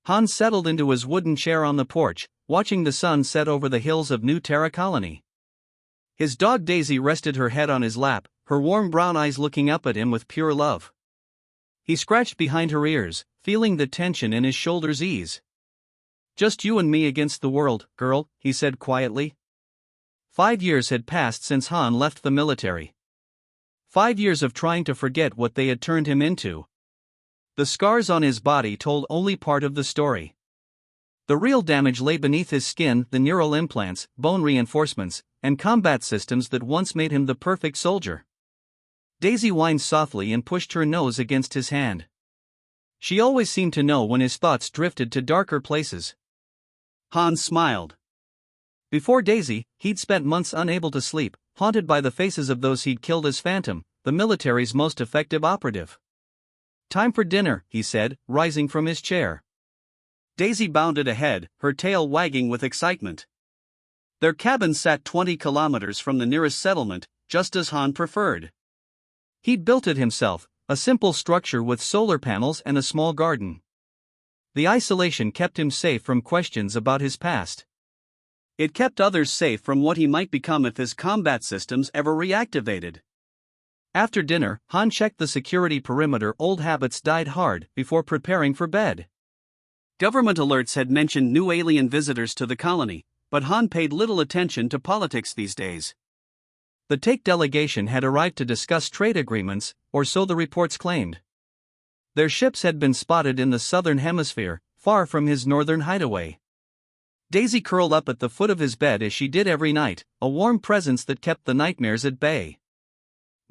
Hans settled into his wooden chair on the porch, watching the sun set over the hills of New Terra Colony. His dog Daisy rested her head on his lap, her warm brown eyes looking up at him with pure love. He scratched behind her ears, feeling the tension in his shoulders ease. "Just you and me against the world, girl," he said quietly. 5 years had passed since Han left the military. 5 years of trying to forget what they had turned him into. The scars on his body told only part of the story. The real damage lay beneath his skin, the neural implants, bone reinforcements, and combat systems that once made him the perfect soldier. Daisy whined softly and pushed her nose against his hand. She always seemed to know when his thoughts drifted to darker places. Hans smiled. Before Daisy, he'd spent months unable to sleep, haunted by the faces of those he'd killed as Phantom, the military's most effective operative. "Time for dinner," he said, rising from his chair. Daisy bounded ahead, her tail wagging with excitement. Their cabin sat 20 kilometers from the nearest settlement, just as Han preferred. He'd built it himself, a simple structure with solar panels and a small garden. The isolation kept him safe from questions about his past. It kept others safe from what he might become if his combat systems ever reactivated. After dinner, Han checked the security perimeter. Old habits died hard before preparing for bed. Government alerts had mentioned new alien visitors to the colony, but Han paid little attention to politics these days. The Take delegation had arrived to discuss trade agreements, or so the reports claimed. Their ships had been spotted in the southern hemisphere, far from his northern hideaway. Daisy curled up at the foot of his bed as she did every night, a warm presence that kept the nightmares at bay.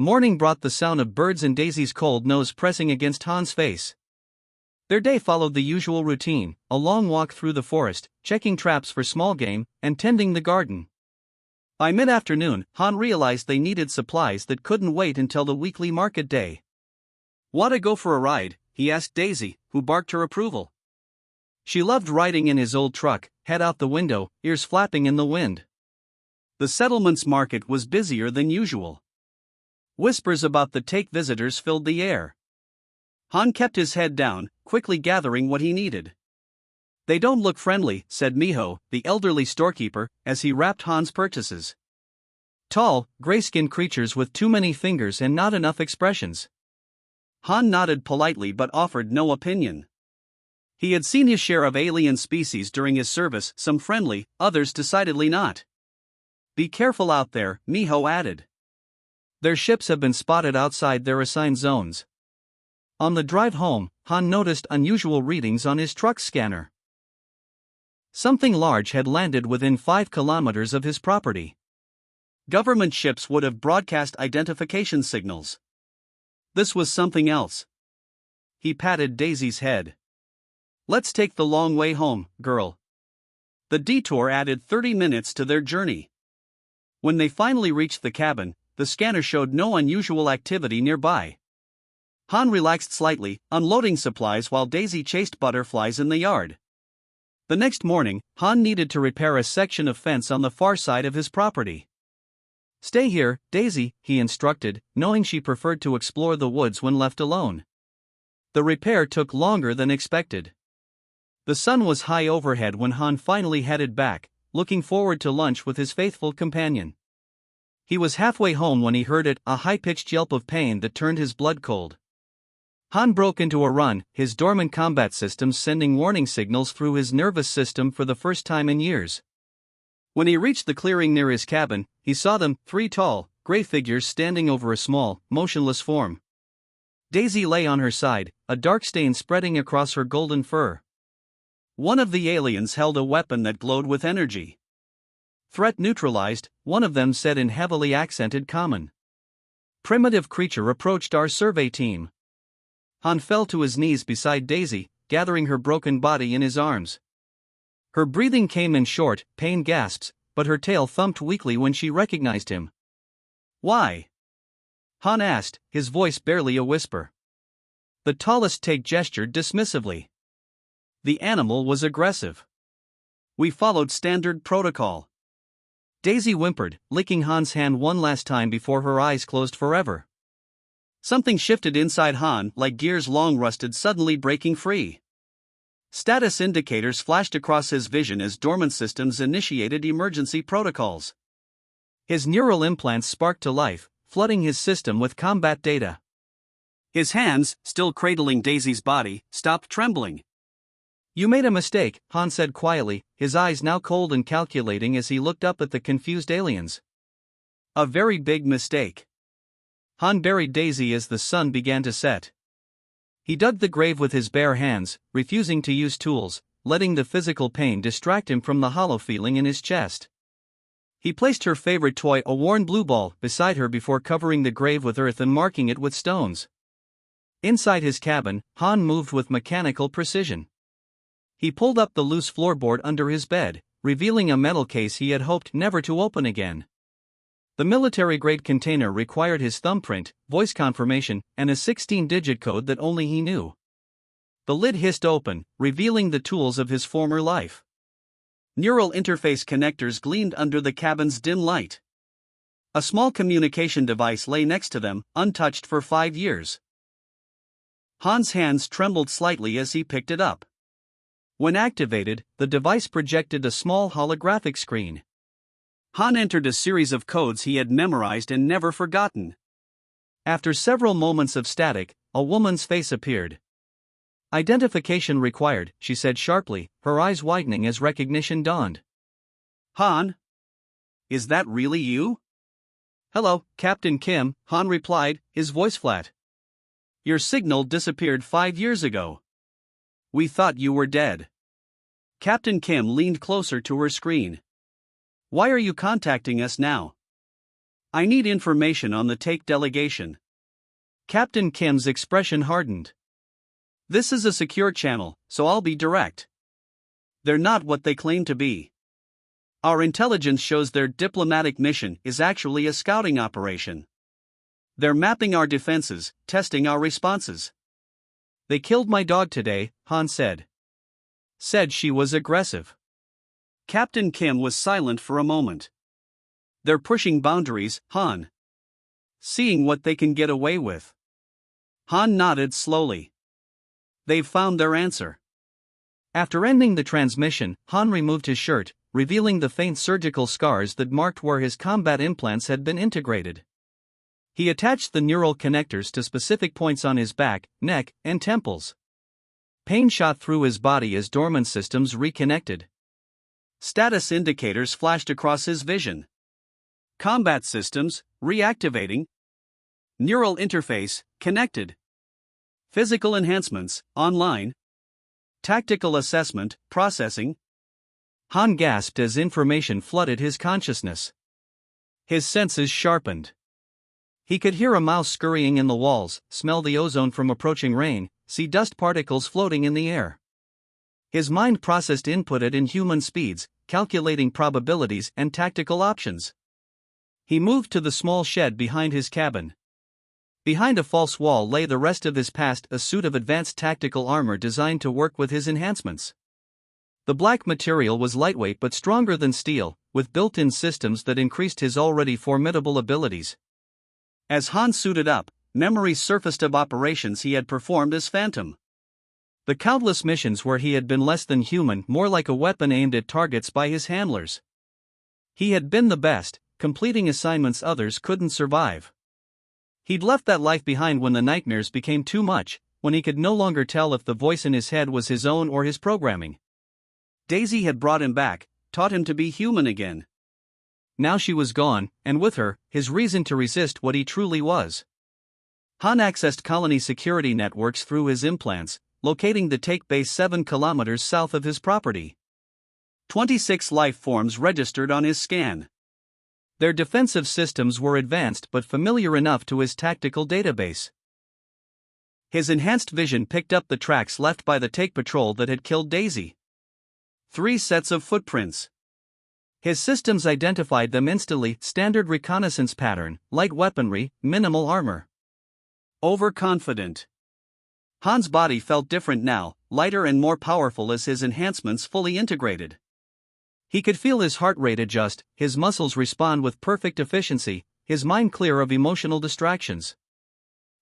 Morning brought the sound of birds and Daisy's cold nose pressing against Han's face. Their day followed the usual routine, a long walk through the forest, checking traps for small game, and tending the garden. By mid-afternoon, Han realized they needed supplies that couldn't wait until the weekly market day. "Want go for a ride?" he asked Daisy, who barked her approval. She loved riding in his old truck, head out the window, ears flapping in the wind. The settlement's market was busier than usual. Whispers about the Take visitors filled the air. Han kept his head down, quickly gathering what he needed. "They don't look friendly," said Miho, the elderly storekeeper, as he wrapped Han's purchases. "Tall, gray-skinned creatures with too many fingers and not enough expressions." Han nodded politely but offered no opinion. He had seen his share of alien species during his service, some friendly, others decidedly not. "Be careful out there," Miho added. "Their ships have been spotted outside their assigned zones." On the drive home, Han noticed unusual readings on his truck's scanner. Something large had landed within 5 kilometers of his property. Government ships would have broadcast identification signals. This was something else. He patted Daisy's head. "Let's take the long way home, girl." The detour added 30 minutes to their journey. When they finally reached the cabin, the scanner showed no unusual activity nearby. Han relaxed slightly, unloading supplies while Daisy chased butterflies in the yard. The next morning, Han needed to repair a section of fence on the far side of his property. "Stay here, Daisy," he instructed, knowing she preferred to explore the woods when left alone. The repair took longer than expected. The sun was high overhead when Han finally headed back, looking forward to lunch with his faithful companion. He was halfway home when he heard it, a high-pitched yelp of pain that turned his blood cold. Han broke into a run, his dormant combat systems sending warning signals through his nervous system for the first time in years. When he reached the clearing near his cabin, he saw them, 3 tall, gray figures standing over a small, motionless form. Daisy lay on her side, a dark stain spreading across her golden fur. One of the aliens held a weapon that glowed with energy. "Threat neutralized," one of them said in heavily accented Common. "Primitive creature approached our survey team." Han fell to his knees beside Daisy, gathering her broken body in his arms. Her breathing came in short, pained gasps, but her tail thumped weakly when she recognized him. "Why?" Han asked, his voice barely a whisper. The tallest Take gestured dismissively. The animal was aggressive. "We followed standard protocol." Daisy whimpered, licking Han's hand one last time before her eyes closed forever. Something shifted inside Han, like gears long rusted suddenly breaking free. Status indicators flashed across his vision as dormant systems initiated emergency protocols. His neural implants sparked to life, flooding his system with combat data. His hands, still cradling Daisy's body, stopped trembling. "You made a mistake," Han said quietly, his eyes now cold and calculating as he looked up at the confused aliens. "A very big mistake." Han buried Daisy as the sun began to set. He dug the grave with his bare hands, refusing to use tools, letting the physical pain distract him from the hollow feeling in his chest. He placed her favorite toy, a worn blue ball, beside her before covering the grave with earth and marking it with stones. Inside his cabin, Han moved with mechanical precision. He pulled up the loose floorboard under his bed, revealing a metal case he had hoped never to open again. The military-grade container required his thumbprint, voice confirmation, and a 16-digit code that only he knew. The lid hissed open, revealing the tools of his former life. Neural interface connectors gleamed under the cabin's dim light. A small communication device lay next to them, untouched for 5 years. Han's hands trembled slightly as he picked it up. When activated, the device projected a small holographic screen. Han entered a series of codes he had memorized and never forgotten. After several moments of static, a woman's face appeared. "Identification required," she said sharply, her eyes widening as recognition dawned. "Han? Is that really you?" "Hello, Captain Kim," Han replied, his voice flat. "Your signal disappeared 5 years ago. We thought you were dead." Captain Kim leaned closer to her screen. "Why are you contacting us now?" "I need information on the Take delegation." Captain Kim's expression hardened. "This is a secure channel, so I'll be direct. They're not what they claim to be. Our intelligence shows their diplomatic mission is actually a scouting operation. They're mapping our defenses, testing our responses." "They killed my dog today," Han said. "Said she was aggressive." Captain Kim was silent for a moment. "They're pushing boundaries, Han. Seeing what they can get away with." Han nodded slowly. "They've found their answer." After ending the transmission, Han removed his shirt, revealing the faint surgical scars that marked where his combat implants had been integrated. He attached the neural connectors to specific points on his back, neck, and temples. Pain shot through his body as dormant systems reconnected. Status indicators flashed across his vision. Combat systems, reactivating. Neural interface, connected. Physical enhancements, online. Tactical assessment, processing. Han gasped as information flooded his consciousness. His senses sharpened. He could hear a mouse scurrying in the walls, smell the ozone from approaching rain, see dust particles floating in the air. His mind processed input at inhuman speeds, calculating probabilities and tactical options. He moved to the small shed behind his cabin. Behind a false wall lay the rest of his past, a suit of advanced tactical armor designed to work with his enhancements. The black material was lightweight but stronger than steel, with built-in systems that increased his already formidable abilities. As Han suited up, memories surfaced of operations he had performed as Phantom. The countless missions where he had been less than human, more like a weapon aimed at targets by his handlers. He had been the best, completing assignments others couldn't survive. He'd left that life behind when the nightmares became too much, when he could no longer tell if the voice in his head was his own or his programming. Daisy had brought him back, taught him to be human again. Now she was gone, and with her, his reason to resist what he truly was. Han accessed colony security networks through his implants, locating the Take base 7 kilometers south of his property. 26 life forms registered on his scan. Their defensive systems were advanced but familiar enough to his tactical database. His enhanced vision picked up the tracks left by the Take patrol that had killed Daisy. 3 sets of footprints. His systems identified them instantly: standard reconnaissance pattern, light weaponry, minimal armor. Overconfident. Han's body felt different now, lighter and more powerful as his enhancements fully integrated. He could feel his heart rate adjust, his muscles respond with perfect efficiency, his mind clear of emotional distractions.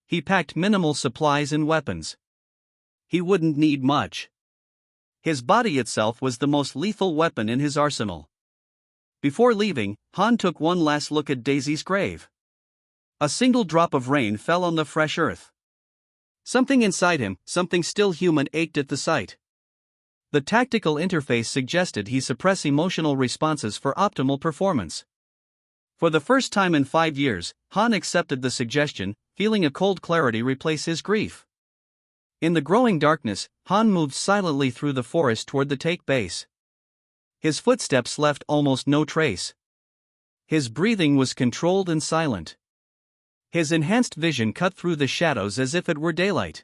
He packed minimal supplies and weapons. He wouldn't need much. His body itself was the most lethal weapon in his arsenal. Before leaving, Han took one last look at Daisy's grave. A single drop of rain fell on the fresh earth. Something inside him, something still human, ached at the sight. The tactical interface suggested he suppress emotional responses for optimal performance. For the first time in 5 years, Han accepted the suggestion, feeling a cold clarity replace his grief. In the growing darkness, Han moved silently through the forest toward the take base. His footsteps left almost no trace. His breathing was controlled and silent. His enhanced vision cut through the shadows as if it were daylight.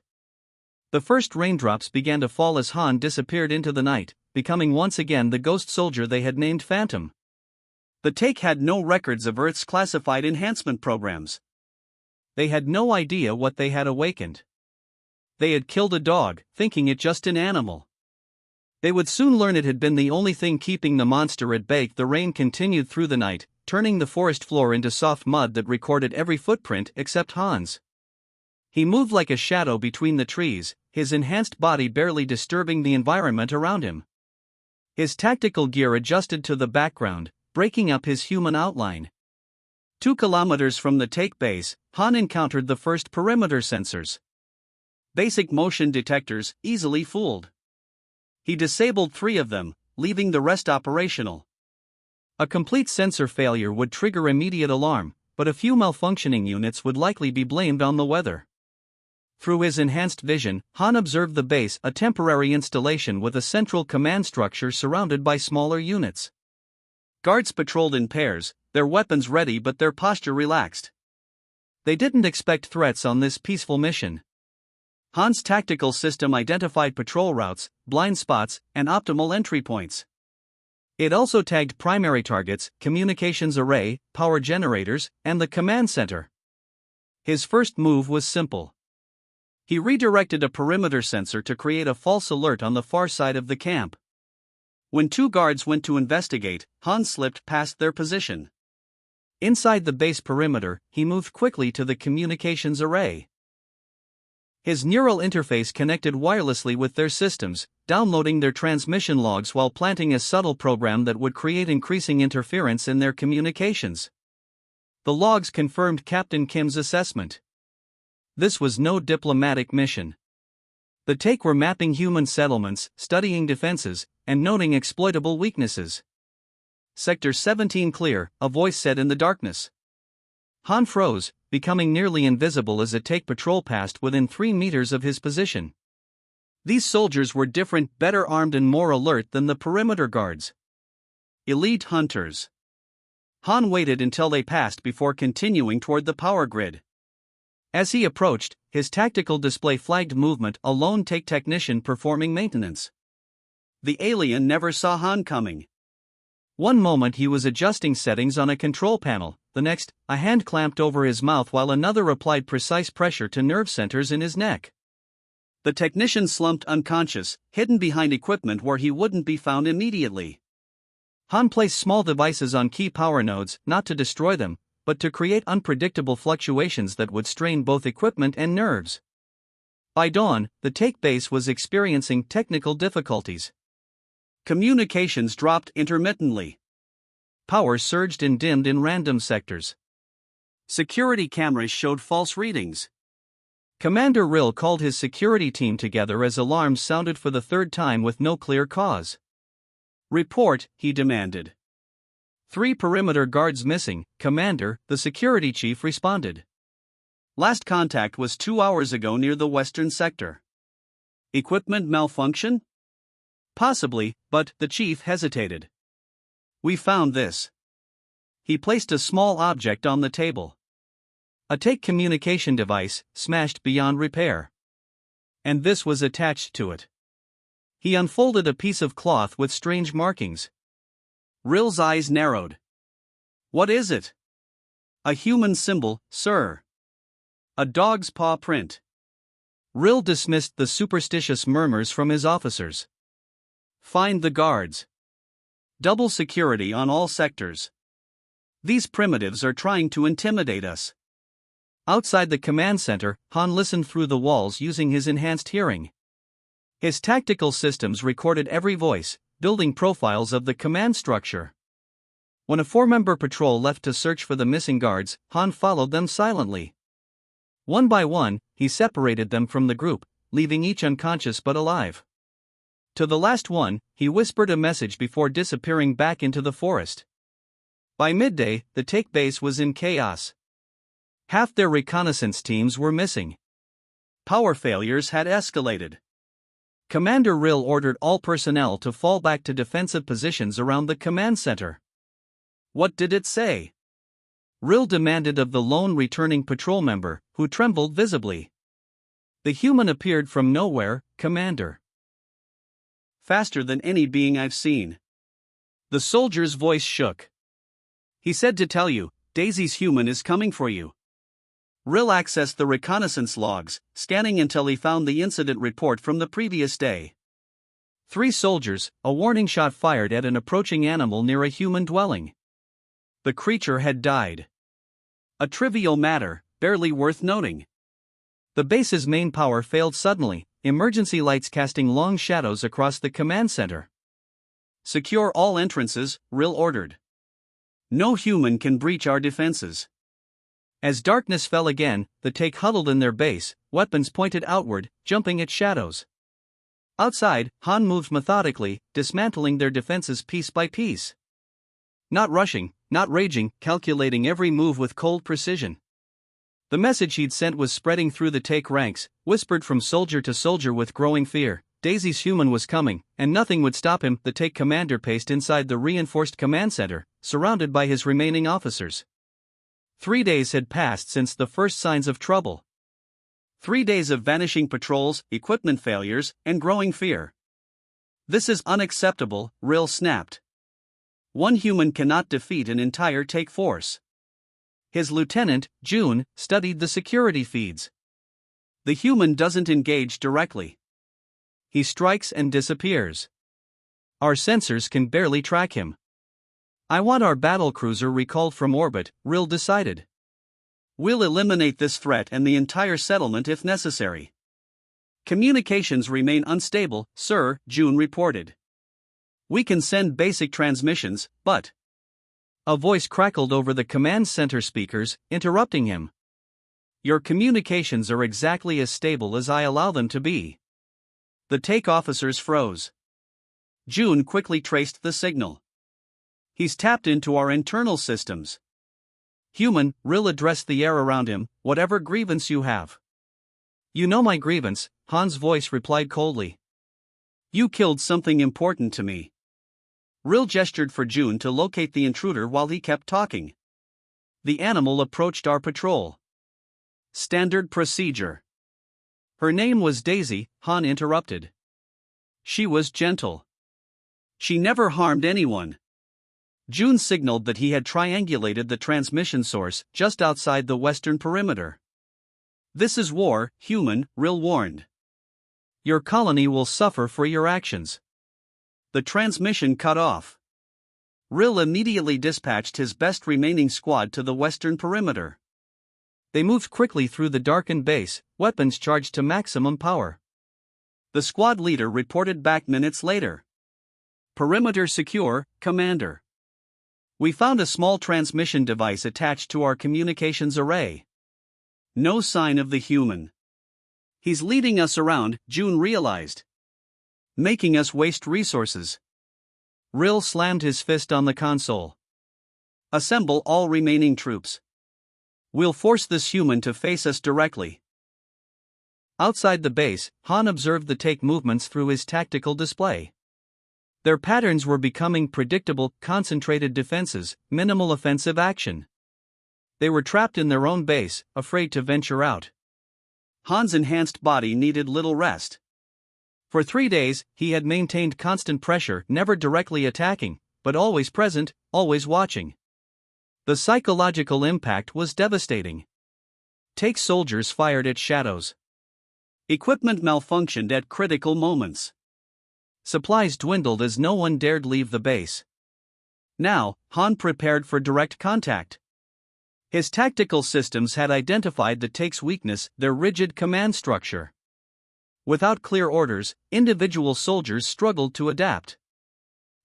The first raindrops began to fall as Han disappeared into the night, becoming once again the ghost soldier they had named Phantom. The Take had no records of Earth's classified enhancement programs. They had no idea what they had awakened. They had killed a dog, thinking it just an animal. They would soon learn it had been the only thing keeping the monster at bay. The rain continued through the night, turning the forest floor into soft mud that recorded every footprint except Han's. He moved like a shadow between the trees, his enhanced body barely disturbing the environment around him. His tactical gear adjusted to the background, breaking up his human outline. 2 kilometers from the take base, Han encountered the first perimeter sensors. Basic motion detectors, easily fooled. He disabled 3 of them, leaving the rest operational. A complete sensor failure would trigger immediate alarm, but a few malfunctioning units would likely be blamed on the weather. Through his enhanced vision, Han observed the base, a temporary installation with a central command structure surrounded by smaller units. Guards patrolled in pairs, their weapons ready but their posture relaxed. They didn't expect threats on this peaceful mission. Han's tactical system identified patrol routes, blind spots, and optimal entry points. It also tagged primary targets, communications array, power generators, and the command center. His first move was simple. He redirected a perimeter sensor to create a false alert on the far side of the camp. When 2 guards went to investigate, Han slipped past their position. Inside the base perimeter, he moved quickly to the communications array. His neural interface connected wirelessly with their systems, downloading their transmission logs while planting a subtle program that would create increasing interference in their communications. The logs confirmed Captain Kim's assessment. This was no diplomatic mission. The Take were mapping human settlements, studying defenses, and noting exploitable weaknesses. Sector 17 clear, a voice said in the darkness. Han froze, becoming nearly invisible as a Take patrol passed within 3 meters of his position. These soldiers were different, better armed and more alert than the perimeter guards. Elite hunters. Han waited until they passed before continuing toward the power grid. As he approached, his tactical display flagged movement, a lone Take technician performing maintenance. The alien never saw Han coming. One moment he was adjusting settings on a control panel, the next, a hand clamped over his mouth while another applied precise pressure to nerve centers in his neck. The technician slumped unconscious, hidden behind equipment where he wouldn't be found immediately. Han placed small devices on key power nodes, not to destroy them, but to create unpredictable fluctuations that would strain both equipment and nerves. By dawn, the Take base was experiencing technical difficulties. Communications dropped intermittently. Power surged and dimmed in random sectors. Security cameras showed false readings. Commander Rill called his security team together as alarms sounded for the 3rd time with no clear cause. Report, he demanded. 3 perimeter guards missing, Commander, the security chief responded. Last contact was 2 hours ago near the western sector. Equipment malfunction? Possibly, but the chief hesitated. We found this. He placed a small object on the table. A Take communication device, smashed beyond repair. And this was attached to it. He unfolded a piece of cloth with strange markings. Rill's eyes narrowed. What is it? A human symbol, sir. A dog's paw print. Rill dismissed the superstitious murmurs from his officers. Find the guards. Double security on all sectors. These primitives are trying to intimidate us. Outside the command center, Han listened through the walls using his enhanced hearing. His tactical systems recorded every voice, building profiles of the command structure. When a four-member patrol left to search for the missing guards, Han followed them silently. One by one, he separated them from the group, leaving each unconscious but alive. To the last one, he whispered a message before disappearing back into the forest. By midday, the take base was in chaos. Half their reconnaissance teams were missing. Power failures had escalated. Commander Rill ordered all personnel to fall back to defensive positions around the command center. What did it say? Rill demanded of the lone returning patrol member, who trembled visibly. The human appeared from nowhere, Commander. Faster than any being I've seen. The soldier's voice shook. He said to tell you, Daisy's human is coming for you. Rill accessed the reconnaissance logs, scanning until he found the incident report from the previous day. 3 soldiers, a warning shot fired at an approaching animal near a human dwelling. The creature had died. A trivial matter, barely worth noting. The base's main power failed suddenly, emergency lights casting long shadows across the command center. Secure all entrances, Rill ordered. No human can breach our defenses. As darkness fell again, the take huddled in their base, weapons pointed outward, jumping at shadows. Outside, Han moved methodically, dismantling their defenses piece by piece. Not rushing, not raging, calculating every move with cold precision. The message he'd sent was spreading through the take ranks, whispered from soldier to soldier with growing fear. Daisy's human was coming, and nothing would stop him. The take commander paced inside the reinforced command center, surrounded by his remaining officers. 3 days had passed since the first signs of trouble. 3 days of vanishing patrols, equipment failures, and growing fear. This is unacceptable, Rill snapped. One human cannot defeat an entire take force. His lieutenant, June, studied the security feeds. The human doesn't engage directly. He strikes and disappears. Our sensors can barely track him. I want our battlecruiser recalled from orbit, Rill decided. We'll eliminate this threat and the entire settlement if necessary. Communications remain unstable, sir, June reported. We can send basic transmissions, but... A voice crackled over the command center speakers, interrupting him. Your communications are exactly as stable as I allow them to be. The take officers froze. June quickly traced the signal. He's tapped into our internal systems. Human, Rill addressed the air around him, whatever grievance you have. You know my grievance, Han's voice replied coldly. You killed something important to me. Rill gestured for June to locate the intruder while he kept talking. The animal approached our patrol. Standard procedure. Her name was Daisy, Han interrupted. She was gentle. She never harmed anyone. June signaled that he had triangulated the transmission source just outside the western perimeter. This is war, human, Rill warned. Your colony will suffer for your actions. The transmission cut off. Rill immediately dispatched his best remaining squad to the western perimeter. They moved quickly through the darkened base, weapons charged to maximum power. The squad leader reported back minutes later. Perimeter secure, Commander. We found a small transmission device attached to our communications array. No sign of the human. He's leading us around, June realized. Making us waste resources. Rill slammed his fist on the console. Assemble all remaining troops. We'll force this human to face us directly. Outside the base, Han observed the take movements through his tactical display. Their patterns were becoming predictable, concentrated defenses, minimal offensive action. They were trapped in their own base, afraid to venture out. Han's enhanced body needed little rest. For 3 days, he had maintained constant pressure, never directly attacking, but always present, always watching. The psychological impact was devastating. Take soldiers fired at shadows. Equipment malfunctioned at critical moments. Supplies dwindled as no one dared leave the base. Now, Han prepared for direct contact. His tactical systems had identified the take's weakness, their rigid command structure. Without clear orders, individual soldiers struggled to adapt.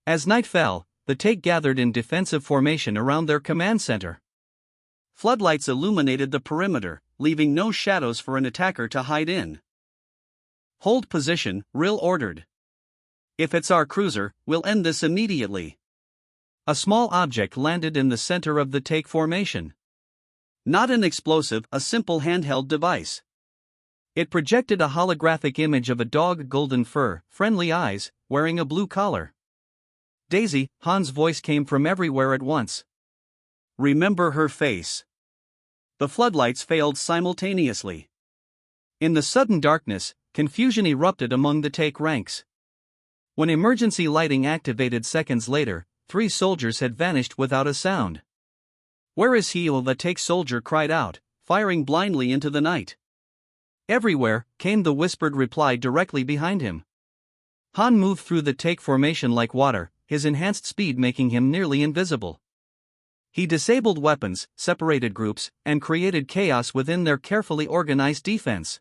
As night fell, the take gathered in defensive formation around their command center. Floodlights illuminated the perimeter, leaving no shadows for an attacker to hide in. "Hold position," Rill ordered. "If it's our cruiser, we'll end this immediately." A small object landed in the center of the take formation. Not an explosive, a simple handheld device. It projected a holographic image of a dog, golden fur, friendly eyes, wearing a blue collar. "Daisy," Han's voice came from everywhere at once. "Remember her face." The floodlights failed simultaneously. In the sudden darkness, confusion erupted among the take ranks. When emergency lighting activated seconds later, 3 soldiers had vanished without a sound. "Where is he?" The take soldier cried out, firing blindly into the night. "Everywhere," came the whispered reply directly behind him. Han moved through the take formation like water, his enhanced speed making him nearly invisible. He disabled weapons, separated groups, and created chaos within their carefully organized defense.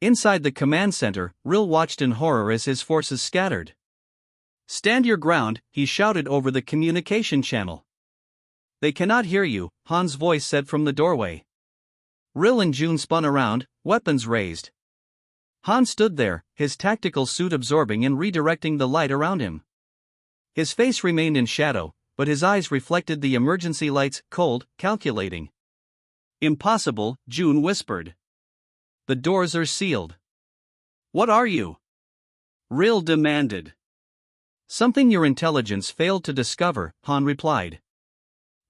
Inside the command center, Rill watched in horror as his forces scattered. "Stand your ground," he shouted over the communication channel. "They cannot hear you," Han's voice said from the doorway. Rill and June spun around, weapons raised. Han stood there, his tactical suit absorbing and redirecting the light around him. His face remained in shadow, but his eyes reflected the emergency lights, cold, calculating. "Impossible," June whispered. "The doors are sealed." "What are you?" Rill demanded. "Something your intelligence failed to discover," Han replied.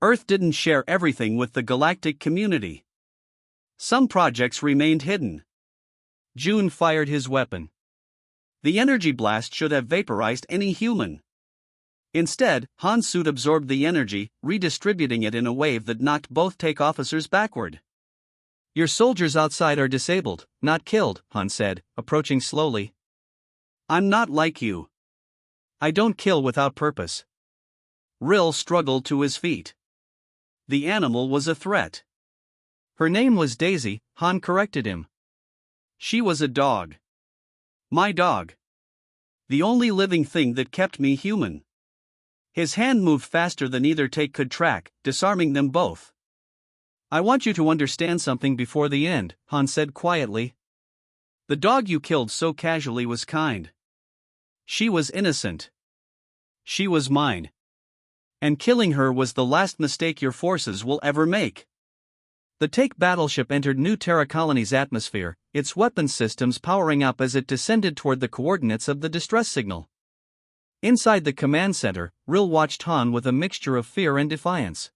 "Earth didn't share everything with the galactic community. Some projects remained hidden." June fired his weapon. The energy blast should have vaporized any human. Instead, Han's suit absorbed the energy, redistributing it in a wave that knocked both take officers backward. "Your soldiers outside are disabled, not killed," Han said, approaching slowly. "I'm not like you. I don't kill without purpose." Rill struggled to his feet. The animal was a threat. "Her name was Daisy," Han corrected him. "She was a dog. My dog. The only living thing that kept me human." His hand moved faster than either take could track, disarming them both. "I want you to understand something before the end," Han said quietly. "The dog you killed so casually was kind. She was innocent. She was mine. And killing her was the last mistake your forces will ever make." The take battleship entered New Terra Colony's atmosphere, its weapons systems powering up as it descended toward the coordinates of the distress signal. Inside the command center, Rill watched Han with a mixture of fear and defiance.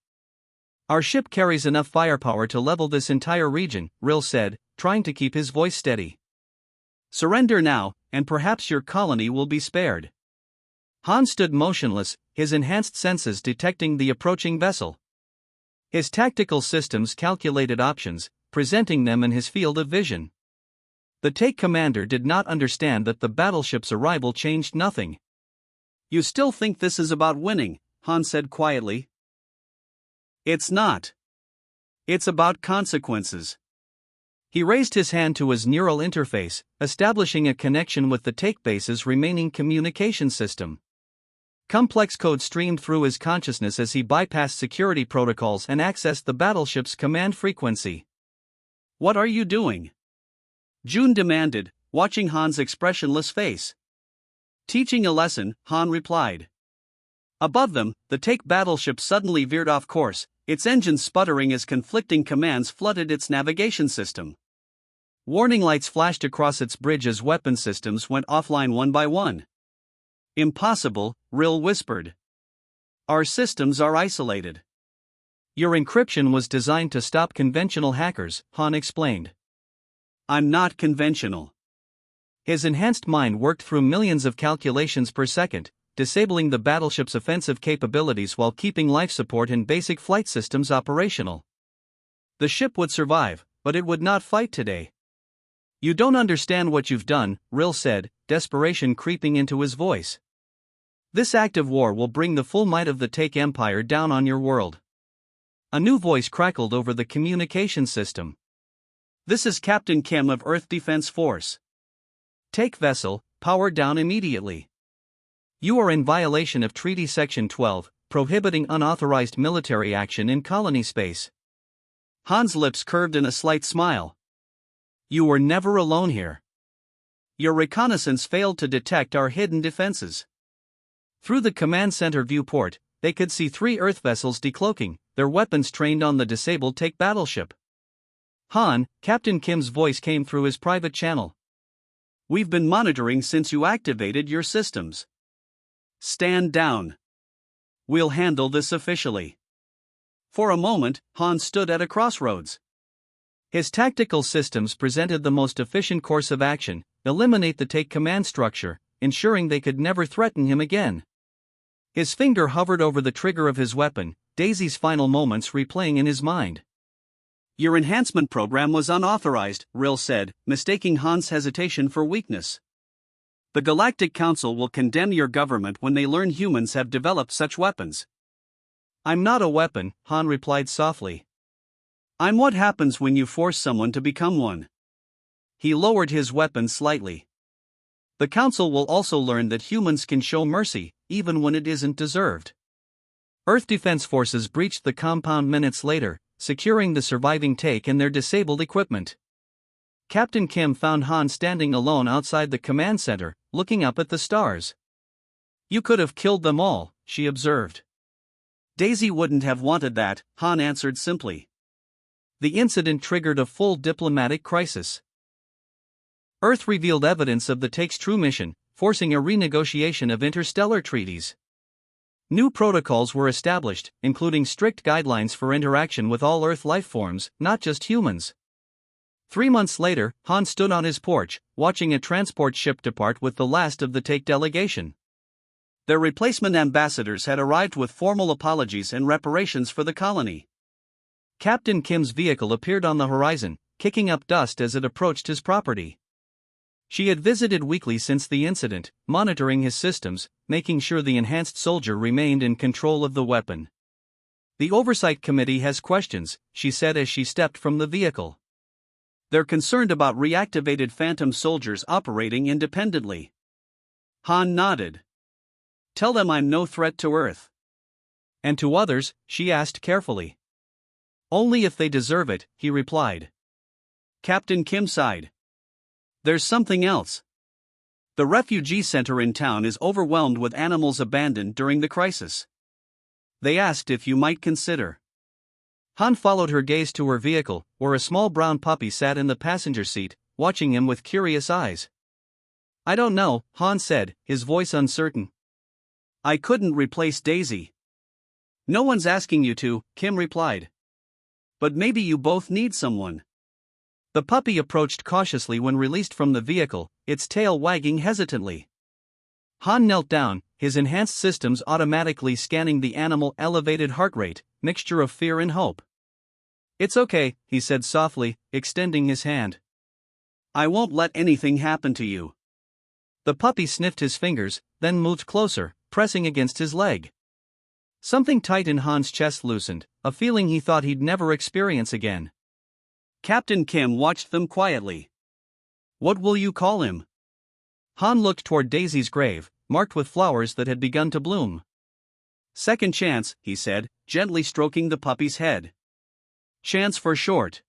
"Our ship carries enough firepower to level this entire region," Rill said, trying to keep his voice steady. "Surrender now, and perhaps your colony will be spared." Han stood motionless, his enhanced senses detecting the approaching vessel. His tactical systems calculated options, presenting them in his field of vision. The take commander did not understand that the battleship's arrival changed nothing. "You still think this is about winning," Han said quietly. "It's not. It's about consequences." He raised his hand to his neural interface, establishing a connection with the take base's remaining communication system. Complex code streamed through his consciousness as he bypassed security protocols and accessed the battleship's command frequency. "What are you doing?" June demanded, watching Han's expressionless face. "Teaching a lesson," Han replied. Above them, the take battleship suddenly veered off course, its engines sputtering as conflicting commands flooded its navigation system. Warning lights flashed across its bridge as weapon systems went offline one by one. "Impossible," Rill whispered. "Our systems are isolated." "Your encryption was designed to stop conventional hackers," Han explained. "I'm not conventional." His enhanced mind worked through millions of calculations per second, disabling the battleship's offensive capabilities while keeping life support and basic flight systems operational. The ship would survive, but it would not fight today. "You don't understand what you've done," Rill said, desperation creeping into his voice. "This act of war will bring the full might of the Take Empire down on your world." A new voice crackled over the communication system. "This is Captain Kim of Earth Defense Force. Take vessel, power down immediately. You are in violation of Treaty Section 12, prohibiting unauthorized military action in colony space. Han's lips curved in a slight smile. You were never alone here. Your reconnaissance failed to detect our hidden defenses. Through the command center viewport, they could see 3 Earth vessels decloaking, their weapons trained on the disabled Take battleship. Han, Captain Kim's voice came through his private channel. We've been monitoring since you activated your systems. Stand down. We'll handle this officially. For a moment, Han stood at a crossroads. His tactical systems presented the most efficient course of action: eliminate the Take command structure, ensuring they could never threaten him again. His finger hovered over the trigger of his weapon, Daisy's final moments replaying in his mind. Your enhancement program was unauthorized, Rill said, mistaking Han's hesitation for weakness. The Galactic Council will condemn your government when they learn humans have developed such weapons. I'm not a weapon, Han replied softly. I'm what happens when you force someone to become one. He lowered his weapon slightly. The Council will also learn that humans can show mercy, even when it isn't deserved. Earth Defense Forces breached the compound minutes later, securing the surviving Take and their disabled equipment. Captain Kim found Han standing alone outside the command center, looking up at the stars. You could have killed them all, she observed. Daisy wouldn't have wanted that, Han answered simply. The incident triggered a full diplomatic crisis. Earth revealed evidence of the Take's true mission, forcing a renegotiation of interstellar treaties. New protocols were established, including strict guidelines for interaction with all Earth life forms, not just humans. 3 months later, Han stood on his porch, watching a transport ship depart with the last of the Take delegation. Their replacement ambassadors had arrived with formal apologies and reparations for the colony. Captain Kim's vehicle appeared on the horizon, kicking up dust as it approached his property. She had visited weekly since the incident, monitoring his systems, making sure the enhanced soldier remained in control of the weapon. The Oversight Committee has questions, she said as she stepped from the vehicle. They're concerned about reactivated Phantom soldiers operating independently. Han nodded. Tell them I'm no threat to Earth. And to others, she asked carefully. Only if they deserve it, he replied. Captain Kim sighed. There's something else. The refugee center in town is overwhelmed with animals abandoned during the crisis. They asked if you might consider. Han followed her gaze to her vehicle, where a small brown puppy sat in the passenger seat, watching him with curious eyes. I don't know, Han said, his voice uncertain. I couldn't replace Daisy. No one's asking you to, Kim replied. But maybe you both need someone. The puppy approached cautiously when released from the vehicle, its tail wagging hesitantly. Han knelt down, his enhanced systems automatically scanning the animal's elevated heart rate, mixture of fear and hope. It's okay, he said softly, extending his hand. I won't let anything happen to you. The puppy sniffed his fingers, then moved closer, pressing against his leg. Something tight in Han's chest loosened, a feeling he thought he'd never experience again. Captain Kim watched them quietly. What will you call him? Han looked toward Daisy's grave, marked with flowers that had begun to bloom. Second chance, he said, gently stroking the puppy's head. Chance for short.